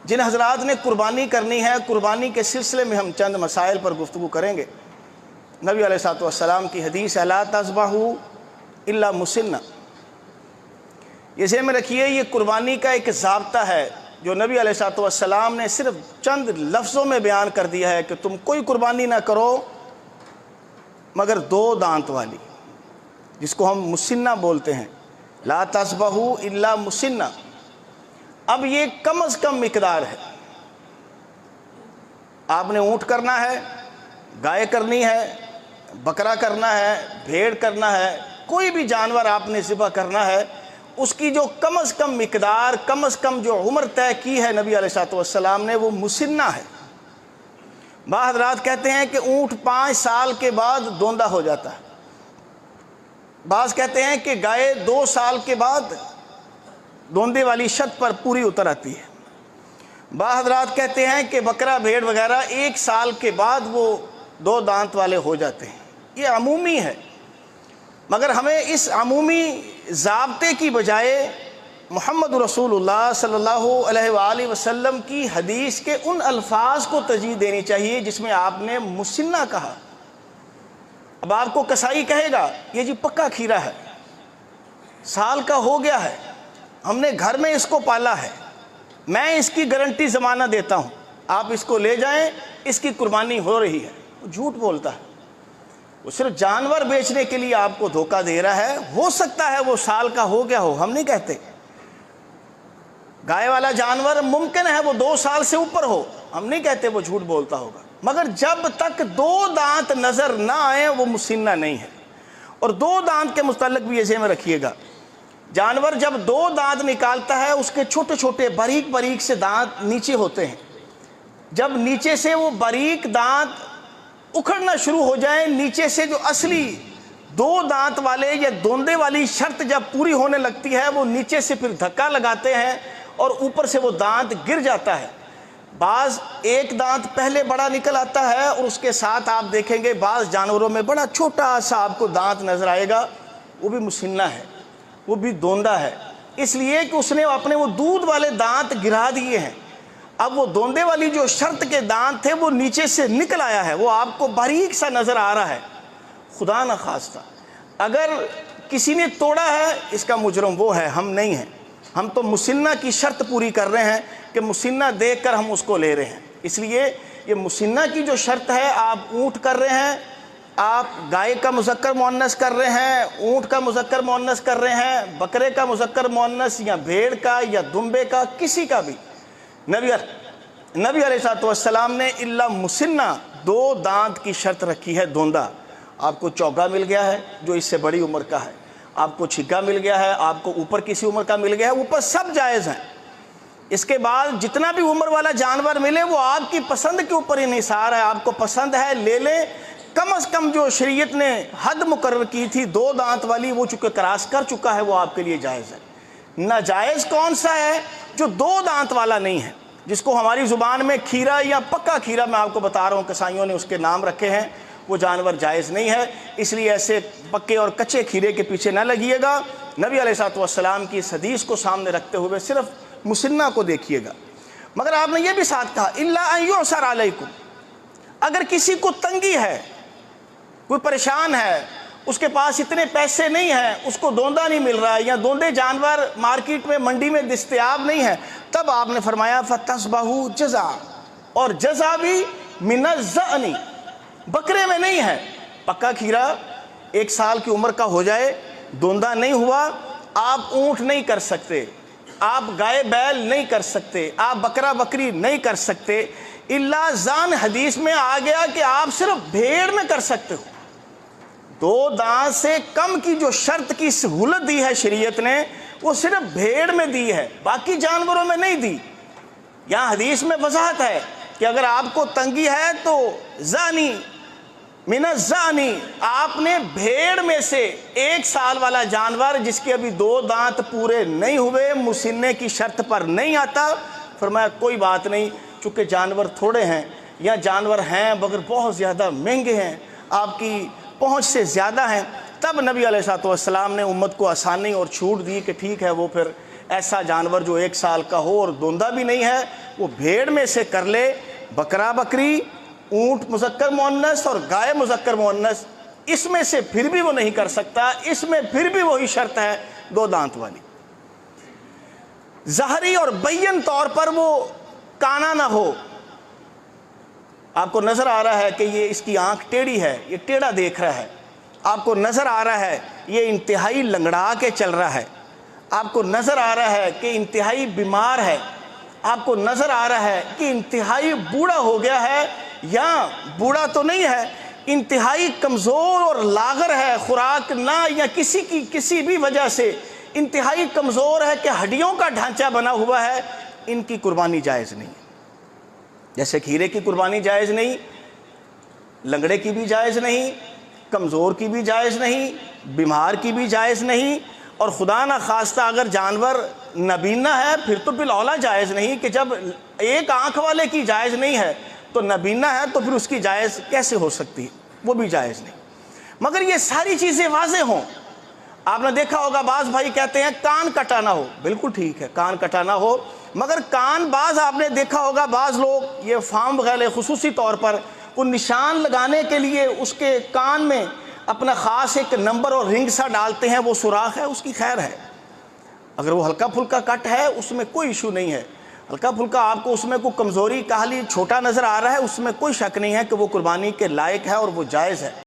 جن حضرات نے قربانی کرنی ہے، قربانی کے سلسلے میں ہم چند مسائل پر گفتگو کریں گے۔ نبی علیہ الصلوۃ والسلام کی حدیث ہے لا تذبحوا الا مسنہ۔ یہ ذہن میں رکھیے، یہ قربانی کا ایک ضابطہ ہے جو نبی علیہ الصلوۃ والسلام نے صرف چند لفظوں میں بیان کر دیا ہے کہ تم کوئی قربانی نہ کرو مگر 2 دانت والی، جس کو ہم مسنہ بولتے ہیں، لا تذبحوا الا مسنہ۔ اب یہ کم از کم مقدار ہے۔ آپ نے اونٹ کرنا ہے، گائے کرنی ہے، بکرا کرنا ہے، بھیڑ کرنا ہے، کوئی بھی جانور آپ نے ذبح کرنا ہے، اس کی جو کم از کم مقدار، کم از کم جو عمر طے کی ہے نبی علیہ الصلوۃ والسلام نے، وہ مسنہ ہے۔ بعض حضرات کہتے ہیں کہ اونٹ 5 سال کے بعد دوندہ ہو جاتا ہے، بعض کہتے ہیں کہ گائے 2 سال کے بعد دوندے والی شرط پر پوری اتر آتی ہے، بعض حضرات کہتے ہیں کہ بکرا بھیڑ وغیرہ 1 سال کے بعد وہ 2 دانت والے ہو جاتے ہیں۔ یہ عمومی ہے، مگر ہمیں اس عمومی ضابطے کی بجائے محمد رسول اللہ صلی اللہ علیہ وآلہ وسلم کی حدیث کے ان الفاظ کو ترجیح دینی چاہیے جس میں آپ نے مسنہ کہا۔ اب آپ کو کسائی کہے گا یہ جی پکا کھیرا ہے، سال کا ہو گیا ہے، ہم نے گھر میں اس کو پالا ہے، میں اس کی گارنٹی زمانہ دیتا ہوں، آپ اس کو لے جائیں، اس کی قربانی ہو رہی ہے۔ وہ جھوٹ بولتا ہے، وہ صرف جانور بیچنے کے لیے آپ کو دھوکہ دے رہا ہے۔ ہو سکتا ہے وہ سال کا ہو گیا ہو، ہم نہیں کہتے۔ گائے والا جانور ممکن ہے وہ 2 سال سے اوپر ہو، ہم نہیں کہتے وہ جھوٹ بولتا ہوگا، مگر جب تک 2 دانت نظر نہ آئیں وہ مسنہ نہیں ہے۔ اور 2 دانت کے متعلق بھی یہ ذہن میں رکھیے گا، جانور جب 2 دانت نکالتا ہے اس کے چھوٹے چھوٹے باریک باریک سے دانت نیچے ہوتے ہیں، جب نیچے سے وہ باریک دانت اکھڑنا شروع ہو جائیں، نیچے سے جو اصلی 2 دانت والے یا دوندے والی شرط جب پوری ہونے لگتی ہے، وہ نیچے سے پھر دھکا لگاتے ہیں اور اوپر سے وہ دانت گر جاتا ہے۔ بعض 1 دانت پہلے بڑا نکل آتا ہے اور اس کے ساتھ آپ دیکھیں گے بعض جانوروں میں بڑا چھوٹا سا آپ کو دانت نظر آئے گا، وہ بھی مسنہ ہے، وہ بھی دوندہ ہے، اس لیے کہ اس نے اپنے وہ دودھ والے دانت گرا دیے ہیں۔ اب وہ دوندے والی جو شرط کے دانت تھے وہ نیچے سے نکل آیا ہے، وہ آپ کو باریک سا نظر آ رہا ہے۔ خدا نہ خواستہ اگر کسی نے توڑا ہے، اس کا مجرم وہ ہے، ہم نہیں ہیں۔ ہم تو مسنہ کی شرط پوری کر رہے ہیں کہ مسنہ دیکھ کر ہم اس کو لے رہے ہیں۔ اس لیے یہ مسنہ کی جو شرط ہے، آپ اونٹ کر رہے ہیں، آپ گائے کا مذکر مؤنث کر رہے ہیں، اونٹ کا مذکر مؤنث کر رہے ہیں، بکرے کا مذکر مؤنث یا بھیڑ کا یا دمبے کا، کسی کا بھی، نبی علیہ الصلوۃ والسلام نے الا مسنہ 2 دانت کی شرط رکھی ہے، دوندہ۔ آپ کو چوگا مل گیا ہے جو اس سے بڑی عمر کا ہے، آپ کو چھگا مل گیا ہے، آپ کو اوپر کسی عمر کا مل گیا ہے، اوپر سب جائز ہیں۔ اس کے بعد جتنا بھی عمر والا جانور ملے وہ آپ کی پسند کے اوپر انحصار ہے، آپ کو پسند ہے لے لیں۔ کم از کم جو شریعت نے حد مقرر کی تھی 2 دانت والی، وہ چونکہ کراس کر چکا ہے، وہ آپ کے لیے جائز ہے۔ ناجائز کون سا ہے؟ جو 2 دانت والا نہیں ہے، جس کو ہماری زبان میں کھیرا یا پکا کھیرا میں آپ کو بتا رہا ہوں، کسائیوں نے اس کے نام رکھے ہیں، وہ جانور جائز نہیں ہے۔ اس لیے ایسے پکے اور کچے کھیرے کے پیچھے نہ لگیے گا، نبی علیہ الصلوۃ والسلام کی اس حدیث کو سامنے رکھتے ہوئے صرف مسنہ کو دیکھیے گا۔ مگر آپ نے یہ بھی ساتھ کہا الا ان یعصر علیکم، اگر کسی کو تنگی ہے، کوئی پریشان ہے، اس کے پاس اتنے پیسے نہیں ہیں، اس کو دوندہ نہیں مل رہا ہے یا دوندے جانور مارکیٹ میں منڈی میں دستیاب نہیں ہے، تب آپ نے فرمایا فَتَصْبَحُ جَزَعًا، اور جزا بھی من الضأن، بکرے میں نہیں ہے۔ پکا کھیرا 1 سال کی عمر کا ہو جائے، دوندہ نہیں ہوا، آپ اونٹ نہیں کر سکتے، آپ گائے بیل نہیں کر سکتے، آپ بکرا بکری نہیں کر سکتے، الا زان حدیث میں آ گیا کہ آپ صرف بھیڑ میں کر سکتے ہو۔ 2 دانت سے کم کی جو شرط کی سہولت دی ہے شریعت نے، وہ صرف بھیڑ میں دی ہے، باقی جانوروں میں نہیں دی۔ یہاں حدیث میں وضاحت ہے کہ اگر آپ کو تنگی ہے تو زانی من الزانی، آپ نے بھیڑ میں سے 1 سال والا جانور جس کے ابھی 2 دانت پورے نہیں ہوئے، مسننے کی شرط پر نہیں آتا، فرمایا کوئی بات نہیں، چونکہ جانور تھوڑے ہیں یا جانور ہیں مگر بہت زیادہ مہنگے ہیں، آپ کی پہنچ سے زیادہ ہیں، تب نبی علیہ الصلوۃ والسلام نے امت کو آسانی اور چھوٹ دی کہ ٹھیک ہے وہ پھر ایسا جانور جو 1 سال کا ہو اور دوندا بھی نہیں ہے، وہ بھیڑ میں سے کر لے، بکرا بکری، اونٹ مذکر مؤنث اور گائے مذکر مؤنث، اس میں سے پھر بھی وہ نہیں کر سکتا، اس میں پھر بھی وہی شرط ہے 2 دانت والی۔ ظاہری اور بین طور پر وہ کانا نہ ہو، آپ کو نظر آ رہا ہے کہ یہ اس کی آنکھ ٹیڑھی ہے، یہ ٹیڑھا دیکھ رہا ہے، آپ کو نظر آ رہا ہے یہ انتہائی لنگڑا کے چل رہا ہے، آپ کو نظر آ رہا ہے کہ انتہائی بیمار ہے، آپ کو نظر آ رہا ہے کہ انتہائی بوڑھا ہو گیا ہے، یا بوڑھا تو نہیں ہے، انتہائی کمزور اور لاغر ہے، خوراک نہ یا کسی بھی وجہ سے انتہائی کمزور ہے کہ ہڈیوں کا ڈھانچہ بنا ہوا ہے، ان کی قربانی جائز نہیں ہے۔ جیسے کھیرے کی قربانی جائز نہیں، لنگڑے کی بھی جائز نہیں، کمزور کی بھی جائز نہیں، بیمار کی بھی جائز نہیں، اور خدا نہ خواستہ اگر جانور نابینا ہے پھر تو بالاولیٰ جائز نہیں، کہ جب ایک آنکھ والے کی جائز نہیں ہے تو نابینا ہے تو پھر اس کی جائز کیسے ہو سکتی ہے؟ وہ بھی جائز نہیں۔ مگر یہ ساری چیزیں واضح ہوں۔ آپ نے دیکھا ہوگا بعض بھائی کہتے ہیں کان کٹانا ہو، بالکل ٹھیک ہے کان کٹانا ہو، مگر کان بعض آپ نے دیکھا ہوگا بعض لوگ یہ فارم وغیرہ خصوصی طور پر وہ نشان لگانے کے لیے اس کے کان میں اپنا خاص ایک نمبر اور رنگ سا ڈالتے ہیں، وہ سوراخ ہے، اس کی خیر ہے۔ اگر وہ ہلکا پھلکا کٹ ہے اس میں کوئی ایشو نہیں ہے، ہلکا پھلکا آپ کو اس میں کوئی کمزوری کاہلی چھوٹا نظر آ رہا ہے، اس میں کوئی شک نہیں ہے کہ وہ قربانی کے لائق ہے اور وہ جائز ہے۔